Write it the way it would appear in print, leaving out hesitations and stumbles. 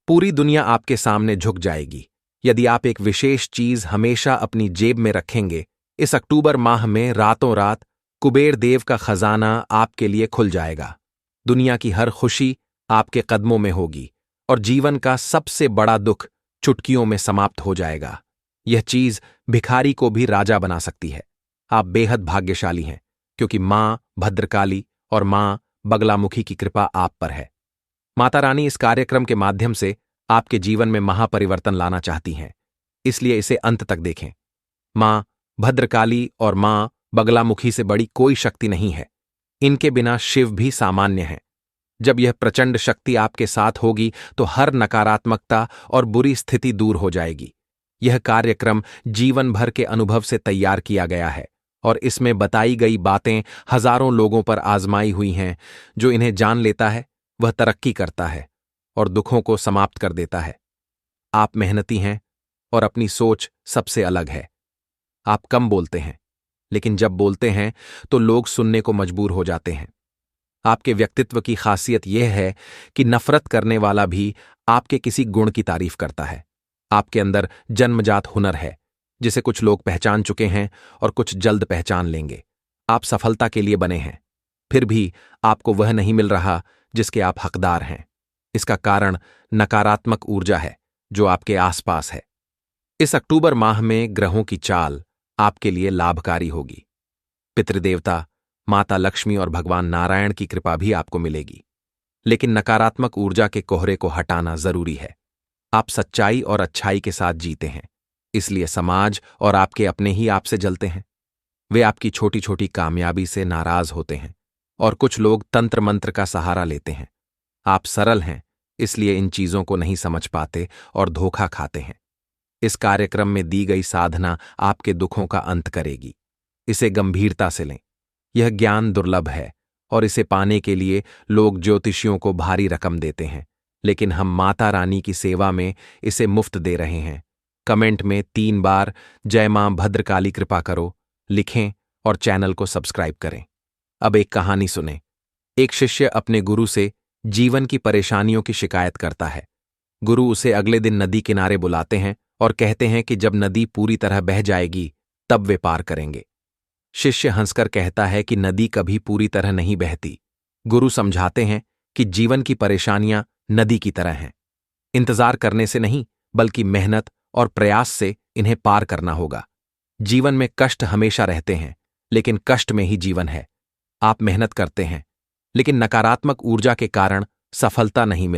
पूरी दुनिया आपके सामने झुक जाएगी यदि आप एक विशेष चीज हमेशा अपनी जेब में रखेंगे। इस अक्टूबर माह में रातों रात कुबेर देव का खजाना आपके लिए खुल जाएगा। दुनिया की हर खुशी आपके कदमों में होगी और जीवन का सबसे बड़ा दुख चुटकियों में समाप्त हो जाएगा। यह चीज भिखारी को भी राजा बना सकती है। आप बेहद भाग्यशाली हैं क्योंकि मां भद्रकाली और मां बगलामुखी की कृपा आप पर है। माता रानी इस कार्यक्रम के माध्यम से आपके जीवन में महापरिवर्तन लाना चाहती हैं, इसलिए इसे अंत तक देखें। मां भद्रकाली और मां बगलामुखी से बड़ी कोई शक्ति नहीं है। इनके बिना शिव भी सामान्य हैं। जब यह प्रचंड शक्ति आपके साथ होगी तो हर नकारात्मकता और बुरी स्थिति दूर हो जाएगी। यह कार्यक्रम जीवन भर के अनुभव से तैयार किया गया है और इसमें बताई गई बातें हजारों लोगों पर आजमाई हुई हैं। जो इन्हें जान लेता है वह तरक्की करता है और दुखों को समाप्त कर देता है। आप मेहनती हैं और अपनी सोच सबसे अलग है। आप कम बोलते हैं, लेकिन जब बोलते हैं तो लोग सुनने को मजबूर हो जाते हैं। आपके व्यक्तित्व की खासियत यह है कि नफरत करने वाला भी आपके किसी गुण की तारीफ करता है। आपके अंदर जन्मजात हुनर है जिसे कुछ लोग पहचान चुके हैं और कुछ जल्द पहचान लेंगे। आप सफलता के लिए बने हैं, फिर भी आपको वह नहीं मिल रहा जिसके आप हकदार हैं। इसका कारण नकारात्मक ऊर्जा है जो आपके आसपास है। इस अक्टूबर माह में ग्रहों की चाल आपके लिए लाभकारी होगी। पितृदेवता माता लक्ष्मी और भगवान नारायण की कृपा भी आपको मिलेगी, लेकिन नकारात्मक ऊर्जा के कोहरे को हटाना जरूरी है। आप सच्चाई और अच्छाई के साथ जीते हैं, इसलिए समाज और आपके अपने ही आपसे जलते हैं। वे आपकी छोटी छोटी कामयाबी से नाराज होते हैं और कुछ लोग तंत्र मंत्र का सहारा लेते हैं। आप सरल हैं, इसलिए इन चीजों को नहीं समझ पाते और धोखा खाते हैं। इस कार्यक्रम में दी गई साधना आपके दुखों का अंत करेगी। इसे गंभीरता से लें। यह ज्ञान दुर्लभ है और इसे पाने के लिए लोग ज्योतिषियों को भारी रकम देते हैं, लेकिन हम माता रानी की सेवा में इसे मुफ्त दे रहे हैं। कमेंट में 3 बार जय मां भद्रकाली कृपा करो लिखें और चैनल को सब्सक्राइब करें। अब एक कहानी सुनें। एक शिष्य अपने गुरु से जीवन की परेशानियों की शिकायत करता है। गुरु उसे अगले दिन नदी किनारे बुलाते हैं और कहते हैं कि जब नदी पूरी तरह बह जाएगी तब वे पार करेंगे। शिष्य हंसकर कहता है कि नदी कभी पूरी तरह नहीं बहती। गुरु समझाते हैं कि जीवन की परेशानियां नदी की तरह हैं। इंतजार करने से नहीं, बल्कि मेहनत और प्रयास से इन्हें पार करना होगा। जीवन में कष्ट हमेशा रहते हैं, लेकिन कष्ट में ही जीवन है। आप मेहनत करते हैं, लेकिन नकारात्मक ऊर्जा के कारण सफलता नहीं मिलती।